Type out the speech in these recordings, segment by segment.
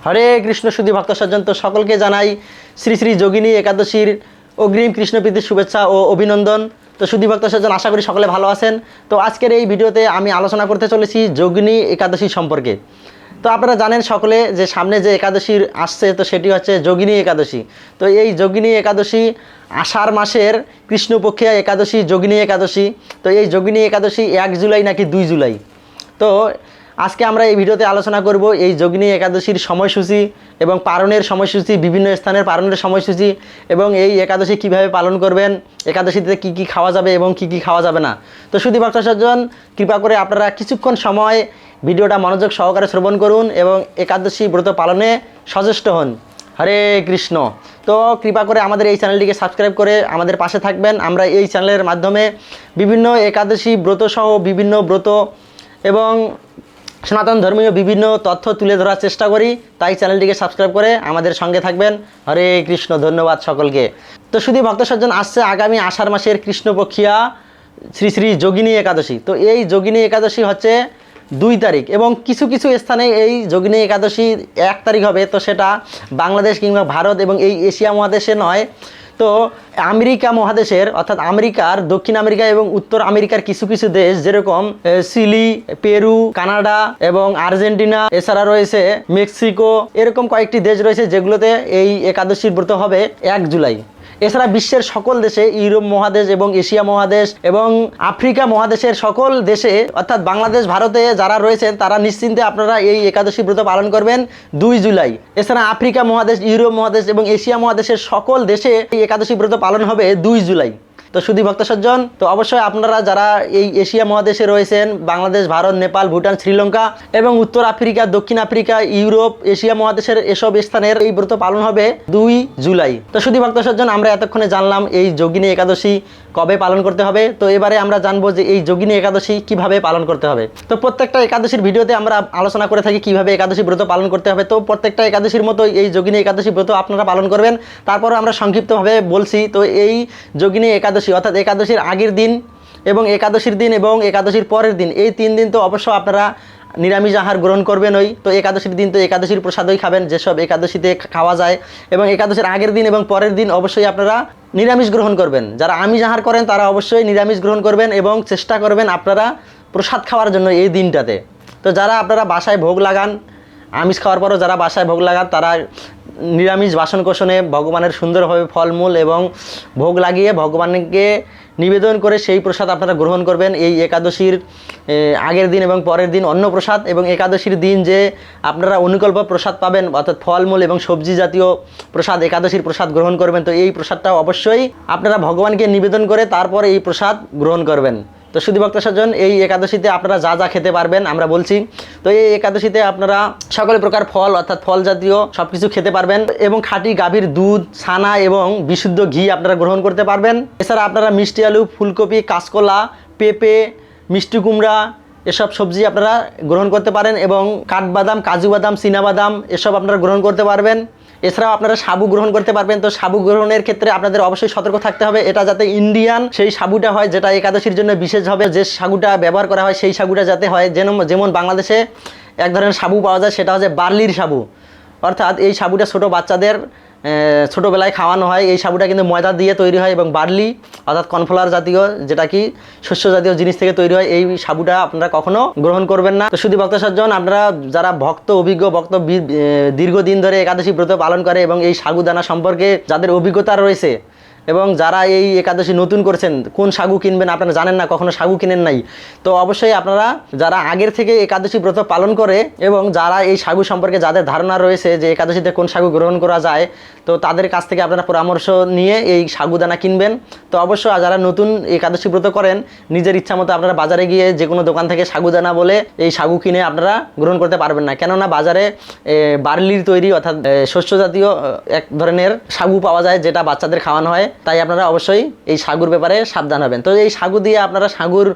হরে কৃষ্ণ সুধী ভক্ত সজ্জন, তো সকলকে জানাই শ্রী শ্রী যোগিনী একাদশীর অগ্রিম কৃষ্ণপ্রীতির শুভেচ্ছা ও অভিনন্দন। তো সুধী ভক্ত সজ্জন, আশা করি সকলে ভালো আছেন। তো আজকের এই ভিডিওতে আমি আলোচনা করতে চলেছি যোগিনী একাদশী সম্পর্কে। তো আপনারা জানেন সকলে যে সামনে যে একাদশী আসছে, তো সেটি হচ্ছে যোগিনী একাদশী। তো এই যোগিনী একাদশী আষাঢ় মাসের কৃষ্ণপক্ষিয়া একাদশী যোগিনী একাদশী। তো এই যোগিনী একাদশী 1 জুলাই নাকি 2 জুলাই। তো আজকে আমরা এই ভিডিওতে আলোচনা করব এই যোগিনী একাদশীর সময়সূচি এবং পালনের সময়সূচি, বিভিন্ন স্থানের পালনের সময়সূচি, এবং এই একাদশী কিভাবে পালন করবেন, একাদশীতে কি কি খাওয়া যাবে এবং কি কি খাওয়া যাবে না। তো সুধী ভক্ত সজ্জন, কৃপা করে আপনারা কিছুক্ষণ সময় ভিডিওটা মনোযোগ সহকারে শ্রবণ করুন এবং একাদশী ব্রত পালনে সচেষ্ট হন। হরে কৃষ্ণ। তো কৃপা করে আমাদের এই চ্যানেলটিকে সাবস্ক্রাইব করে আমাদের পাশে থাকবেন। আমরা এই চ্যানেলের মাধ্যমে বিভিন্ন একাদশী ব্রত সহ বিভিন্ন ব্রত এবং সনাতন ধর্মীয় বিভিন্ন তথ্য তুলে ধরার চেষ্টা করি, তাই চ্যানেলটিকে সাবস্ক্রাইব করে আমাদের সঙ্গে থাকবেন। হরে কৃষ্ণ। ধন্যবাদ সকলকে। তো শুধু ভক্ত সজ্জন, আসছে আগামী আষাঢ় মাসের কৃষ্ণপক্ষিয়া শ্রী শ্রী যোগিনী একাদশী। তো এই যোগিনী একাদশী হচ্ছে 2 তারিখ, এবং কিছু কিছু স্থানে এই যোগিনী একাদশী 1 তারিখ হবে। তো সেটা বাংলাদেশ কিংবা ভারত এবং এই এশিয়া মহাদেশে নয়, তো আমেরিকা মহাদেশের অর্থাৎ আমেরিকার, দক্ষিণ আমেরিকা এবং উত্তর আমেরিকার কিছু কিছু দেশ, যেরকম চিলি, পেরু, কানাডা এবং আর্জেন্টিনা, এছাড়া রয়েছে মেক্সিকো, এরকম কয়েকটি দেশ রয়েছে যেগুলোতে এই একাদশীর ব্রত হবে 1 জুলাই। এছাড়া বিশ্বের সকল দেশে, ইউরোপ মহাদেশ এবং এশিয়া মহাদেশ এবং আফ্রিকা মহাদেশের সকল দেশে, অর্থাৎ বাংলাদেশ, ভারতে যারা রয়েছেন তারা নিশ্চিন্তে আপনারা এই একাদশী ব্রত পালন করবেন 2 জুলাই। এছাড়া আফ্রিকা মহাদেশ, ইউরোপ মহাদেশ এবং এশিয়া মহাদেশের সকল দেশে এই একাদশী ব্রত পালন হবে 2 জুলাই। তো শুধু ভক্ত সজ্জন, তো অবশ্যই আপনারা যারা এই এশিয়া মহাদেশে রয়েছেন, বাংলাদেশ, ভারত, নেপাল, ভুটান, শ্রীলঙ্কা এবং উত্তর আফ্রিকা, দক্ষিণ আফ্রিকা, ইউরোপ, এশিয়া মহাদেশের এসব স্থানের এই ব্রত পালন হবে 2 জুলাই। তো শুধু ভক্ত সজ্জন, আমরা এতক্ষণে জানলাম এই যোগিনী একাদশী কবে পালন করতে হবে। তো এবারে আমরা জানবো যে এই যোগিনী একাদশী কিভাবে পালন করতে হবে। তো প্রত্যেকটা একাদশীর ভিডিওতে আমরা আলোচনা করে থাকি কিভাবে একাদশী ব্রত পালন করতে হবে। তো প্রত্যেকটা একাদশীর মতো এই যোগিনী একাদশী ব্রত আপনারা পালন করবেন। তারপর আমরা সংক্ষিপ্তভাবে বলছি। তো এই যোগিনী একাদশী অর্থাৎ একাদশীর আগের দিন এবং একাদশীর দিন এবং একাদশীর পরের দিন, এই 3 দিন তো অবশ্য আপনারা নিরামিষ আহার গ্রহণ করবেন। তো একাদশীর দিন তো একাদশীর প্রসাদই খাবেন, যেসব একাদশীতে খাওয়া যায়, এবং একাদশীর আগের দিন এবং পরের দিন অবশ্যই আপনারা নিরামিষ গ্রহণ করবেন। যারা আমিষ আহার করেন তারা অবশ্যই নিরামিষ গ্রহণ করবেন এবং চেষ্টা করবেন আপনারা প্রসাদ খাওয়ার জন্য এই দিনটাতে। তো যারা আপনারা বাসায় ভোগ লাগান, আমিষ খাওয়ার পরও যারা বাসায় ভোগ লাগান, তারা নিরামিষ বাসন কোসনে ভগবানের সুন্দরভাবে ফলমূল এবং ভোগ লাগিয়ে ভগবানকে নিবেদন করে সেই প্রসাদ আপনারা গ্রহণ করবেন এই একাদশীর আগের দিন এবং পরের দিন অন্ন প্রসাদ, এবং একাদশীর দিন যে আপনারা অনুকল্প প্রসাদ পাবেন অর্থাৎ ফলমূল এবং সবজি জাতীয় প্রসাদ, একাদশীর প্রসাদ গ্রহণ করবেন। তো এই প্রসাদটাও অবশ্যই আপনারা ভগবানকে নিবেদন করে তারপর এই প্রসাদ গ্রহণ করবেন। তো শুধু ভক্ত সজ্জন, এই একাদশীতে আপনারা যা যা খেতে পারবেন আমরা বলছি। তো এই একাদশীতে আপনারা সকল প্রকার ফল অর্থাৎ ফল জাতীয় সব কিছু খেতে পারবেন, এবং খাঁটি গাভীর দুধ, ছানা এবং বিশুদ্ধ ঘি আপনারা গ্রহণ করতে পারবেন। এছাড়া আপনারা মিষ্টি আলু, ফুলকপি, কাঁচকলা, পেঁপে, মিষ্টি কুমড়া এসব সবজি আপনারা গ্রহণ করতে পারেন, এবং কাঠবাদাম, কাজু বাদাম, চীনাবাদাম এসব আপনারা গ্রহণ করতে পারবেন। এছাড়াও আপনারা সাবু গ্রহণ করতে পারবেন। তো সাবু গ্রহণের ক্ষেত্রে আপনাদের অবশ্যই সতর্ক থাকতে হবে, এটা যাতে ইন্ডিয়ান সেই সাবুটা হয়, যেটা একাদশীর জন্য বিশেষভাবে যে সাবুটা ব্যবহার করা হয় সেই সাবুটা যাতে হয়। যেমন বাংলাদেশে এক ধরনের সাবু পাওয়া যায়, সেটা হচ্ছে বার্লির সাবু, অর্থাৎ এই সাবুটা ছোটো বাচ্চাদের ছোটোবেলায় খাওয়ানো হয়। এই সাবুটা কিন্তু ময়দা দিয়ে তৈরি হয়, এবং বার্লি অর্থাৎ কর্নফ্লাওয়ার জাতীয়, যেটা কি শস্য জাতীয় জিনিস থেকে তৈরি হয়, এই সাবুটা আপনারা কখনো গ্রহণ করবেন না। তো শুধু ভক্ত সজ্জন, আপনারা যারা অভিজ্ঞ ভক্ত, দীর্ঘদিন ধরে একাদশী ব্রত পালন করে এবং এই সাগুদানা সম্পর্কে যাদের অভিজ্ঞতা রয়েছে, এবং যারা এই একাদশী নতুন করছেন, কোন সাগু কিনবেন আপনারা জানেন না, কখনো সাগু কিনেন নাই, তো অবশ্যই আপনারা যারা আগের থেকে একাদশী ব্রত পালন করে এবং যারা এই সাগু সম্পর্কে যাদের ধারণা রয়েছে যে একাদশীতে কোন সাগু গ্রহণ করা যায়, তো তাদের কাছ থেকে আপনারা পরামর্শ নিয়ে এই সাগুদানা কিনবেন। তো অবশ্যই যারা নতুন একাদশী ব্রত করেন, নিজের ইচ্ছা মতো আপনারা বাজারে গিয়ে যে কোনো দোকান থেকে সাগুদানা বলে এই সাগু কিনে আপনারা গ্রহণ করতে পারবেন না, কেননা বাজারে বার্লির তৈরি অর্থাৎ শস্য জাতীয় এক ধরনের সাগু পাওয়া যায়, যেটা বাচ্চাদের খাওয়ানো হয়। তাই আপনারা অবশ্যই এই সাগুর ব্যাপারে সাবধান হবেন। তো এই সাগু দিয়ে আপনারা সাগুর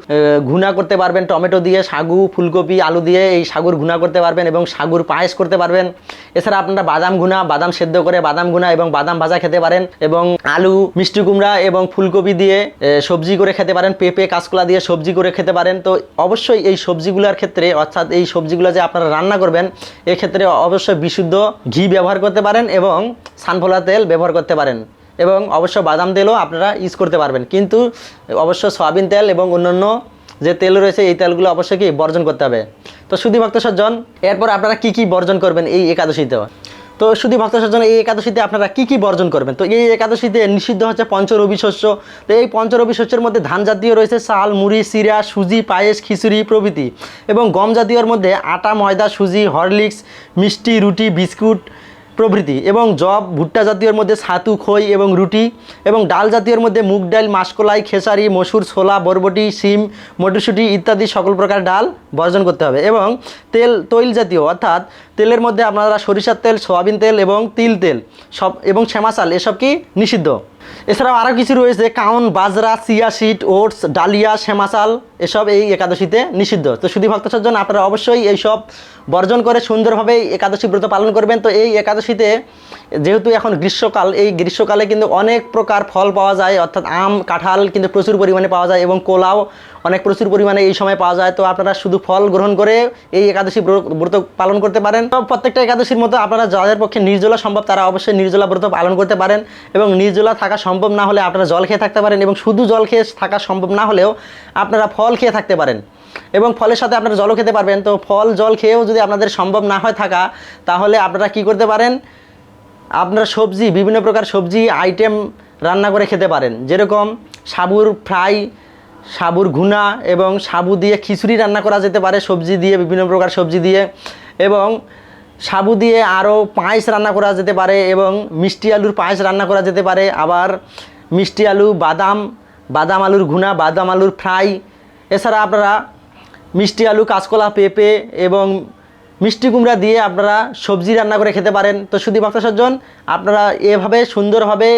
ঘুনা করতে পারবেন, টমেটো দিয়ে সাগু, ফুলকপি, আলু দিয়ে এই সাগুর ঘুনা করতে পারবেন এবং সাগুর পায়েস করতে পারবেন। এছাড়া আপনারা বাদাম ঘুনা, বাদাম সেদ্ধ করে বাদাম ঘুনা এবং বাদাম ভাজা খেতে পারেন এবং আলু, মিষ্টি কুমড়া এবং ফুলকপি দিয়ে সবজি করে খেতে পারেন, পেঁপে, কাঁচকলা দিয়ে সবজি করে খেতে পারেন। তো অবশ্যই এই সবজিগুলোর ক্ষেত্রে, অর্থাৎ এই সবজিগুলো যে আপনারা রান্না করবেন এক্ষেত্রে অবশ্যই বিশুদ্ধ ঘি ব্যবহার করতে পারেন এবং সানফ্লাওয়ার তেল ব্যবহার করতে পারেন এবং অবশ্য বাদাম তেলও আপনারা ইউজ করতে পারবেন, কিন্তু অবশ্য সয়াবিন তেল এবং অন্যান্য যে তেল রয়েছে এই তেলগুলো অবশ্যই কি বর্জন করতে হবে। তো শুধু ভক্ত সজ্জন, এরপর আপনারা কি বর্জন করবেন এই একাদশীতে? তো শুধু ভক্ত সজ্জন, এই একাদশীতে আপনারা কি বর্জন করবেন? তো এই একাদশীতে নিষিদ্ধ হচ্ছে পঞ্চরবি শস্য। তো এই পঞ্চরবি শস্যের মধ্যে ধান জাতীয় রয়েছে চাল, মুড়ি, চিরা, সুজি, পায়েস, খিচুড়ি প্রভৃতি, এবং গম জাতীয়র মধ্যে আটা, ময়দা, সুজি, হরলিক্স, মিষ্টি, রুটি, বিস্কুট প্রভৃতি, এবং জব, ভুট্টা জাতীয়র মধ্যে ছাতু, খই এবং রুটি, এবং ডাল জাতীয়র মধ্যে মুগ ডাল, মাসকলাই, খেসারি, মসুর, ছোলা, বরবটি, শিম, মটরশুঁটি ইত্যাদি সকল প্রকার ডাল বর্জন করতে হবে। এবং তৈল জাতীয়, অর্থাৎ তেলের মধ্যে আপনারা সরিষার তেল, সয়াবিন তেল এবং তিল তেল সব এবং শ্যামা চাল এসব কি নিষিদ্ধ। এছাড়াও আরও কিছু রয়েছে কাউন, বাজরা, চিয়া সিড, ওটস, ডালিয়া, শ্যামা চাল এসব এই একাদশীতে নিষিদ্ধ। তো শুধু ভক্ত সজ্জন, আপনারা অবশ্যই এইসব বর্জন করে সুন্দরভাবে একাদশী ব্রত পালন করবেন। তো এই একাদশীতে যেহেতু এখন গ্রীষ্মকাল, এই গ্রীষ্মকালে কিন্তু অনেক প্রকার ফল পাওয়া যায়, অর্থাৎ আম, কাঁঠাল কিন্তু প্রচুর পরিমাণে পাওয়া যায় এবং কোলাও অনেক প্রচুর পরিমাণে এই সময় পাওয়া যায়। তো আপনারা শুধু ফল গ্রহণ করে এই একাদশী ব্রত পালন করতে পারেন। তো প্রত্যেকটা একাদশীর মতো আপনারা যাদের পক্ষে নির্জলা সম্ভব তারা অবশ্যই নির্জলা ব্রত পালন করতে পারেন, এবং নির্জলা থাকা সম্ভব না হলে আপনারা জল খেয়ে থাকতে পারেন, এবং শুধু জল খেয়ে থাকা সম্ভব না হলেও আপনারা ফল খেয়ে থাকতে পারেন এবং ফলের সাথে আপনারা জলও খেতে পারবেন। তো ফল জল খেয়েও যদি আপনাদের সম্ভব না হয় থাকা, তাহলে আপনারা কি করতে পারেন, আপনারা সবজি, বিভিন্ন প্রকার সবজি আইটেম রান্না করে খেতে পারেন, যেরকম সাবুর ফ্রাই, সাবুর ঘুনা এবং সাবু দিয়ে খিচুড়ি রান্না করা যেতে পারে সবজি দিয়ে, বিভিন্ন প্রকার সবজি দিয়ে, এবং সাবু দিয়ে আরও পায়েস রান্না করা যেতে পারে এবং মিষ্টি আলুর পায়েস রান্না করা যেতে পারে। আবার মিষ্টি আলু, বাদাম আলুর ঘুনা, বাদাম আলুর ফ্রাই, এছাড়া আপনারা মিষ্টি আলু, কাঁচকলা, পেঁপে এবং মিষ্টি কুমড়া দিয়ে আপনারা সবজি রান্না করে খেতে পারেন। তো শুধু ভক্ত সজ্জন, আপনারা এভাবে সুন্দরভাবে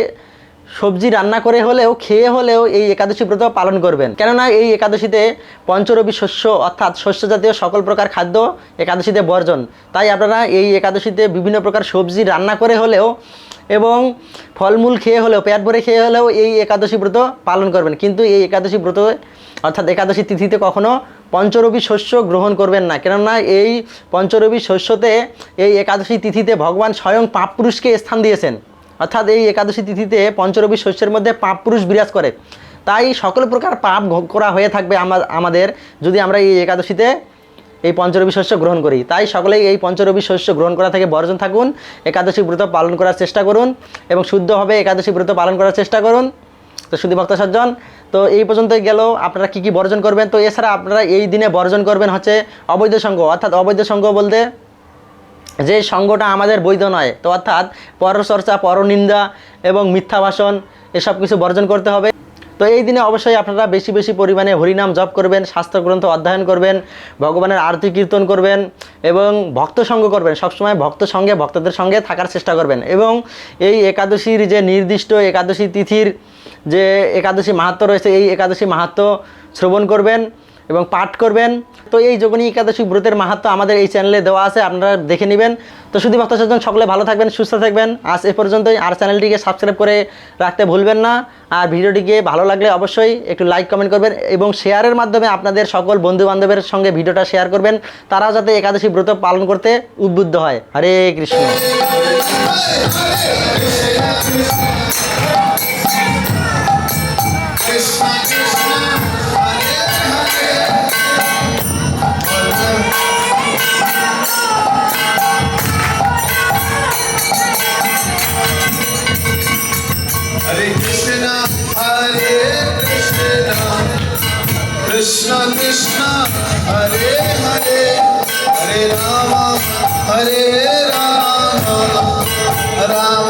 সবজি রান্না করে হলেও খেয়ে হলেও এই একাদশী ব্রত পালন করবেন, কেননা এই একাদশীতে পঞ্চরবি শস্য, অর্থাৎ শস্য জাতীয় সকল প্রকার খাদ্য একাদশীতে বর্জন। তাই আপনারা এই একাদশীতে বিভিন্ন প্রকার সবজি রান্না করে হলেও এবং ফলমূল খেয়ে হলেও, পেট ভরে খেয়ে হলেও এই একাদশী ব্রত পালন করবেন, কিন্তু এই একাদশী ব্রত অর্থাৎ একাদশী তিথিতে কখনো পঞ্চরবি শস্য গ্রহণ করবেন না, কেননা এই পঞ্চরবি শস্যতে এই একাদশী তিথিতে ভগবান স্বয়ং পাপ পুরুষকে স্থান দিয়েছেন, অর্থাৎ এই একাদশী তিথিতে পঞ্চরবি শস্যের মধ্যে পাপ পুরুষ বিরাজ করে। তাই সকল প্রকার পাপ করা হয়ে থাকবে আমাদের যদি আমরা এই একাদশীতে এই পঞ্চরবি শস্য গ্রহণ করি। তাই সকলেই এই পঞ্চরবি শস্য গ্রহণ করা থেকে বর্জন থাকুন, একাদশী ব্রত পালন করার চেষ্টা করুন এবং শুদ্ধভাবে একাদশী ব্রত পালন করার চেষ্টা করুন। তো শুধু ভক্ত সজ্জন, তো এই পর্যন্তই গেল আপনারা কি বর্জন করবেন। তো এছাড়া আপনারা এই দিনে বর্জন করবেন হচ্ছে অবৈধ সঙ্গ, অর্থাৎ অবৈধ সঙ্গ বলতে যে সঙ্গটা আমাদের বৈধ নয়, তো অর্থাৎ পরচর্চা, পরনিন্দা এবং মিথ্যা ভাষণ এসব কিছু বর্জন করতে হবে। তো এই দিনে অবশ্যই আপনারা বেশি পরিমাণে হরিনাম জপ করবেন, শাস্ত্রগ্রন্থ অধ্যয়ন করবেন, ভগবানের আরতি কীর্তন করবেন এবং ভক্ত সঙ্গ করবেন। সবসময় ভক্তদের সঙ্গে থাকার চেষ্টা করবেন, এবং এই একাদশীর যে নির্দিষ্ট একাদশী তিথির যে একাদশী মাহাত্ম্য রয়েছে এই একাদশী মাহাত্ম্য শ্রবণ করবেন এবং পাঠ করবেন। তো এই যোগিনী একাদশী ব্রতের মাহাত্ম্য আমাদের এই চ্যানেলে দেওয়া আছে, আপনারা দেখে নেবেন। তো শুধু ভক্ত সজ্জন সকলে ভালো থাকবেন, সুস্থ থাকবেন। আজ এ পর্যন্তই। আর চ্যানেলটিকে সাবস্ক্রাইব করে রাখতে ভুলবেন না। আর ভিডিওটিকে ভালো লাগলে অবশ্যই একটু লাইক, কমেন্ট করবেন এবং শেয়ারের মাধ্যমে আপনাদের সকল বন্ধু-বান্ধবের সঙ্গে ভিডিওটা শেয়ার করবেন, তারাও যাতে একাদশী ব্রত পালন করতে উদ্বুদ্ধ হয়। হরে Krishna. Krishna Krishna Hare Hare Hare Rama Rama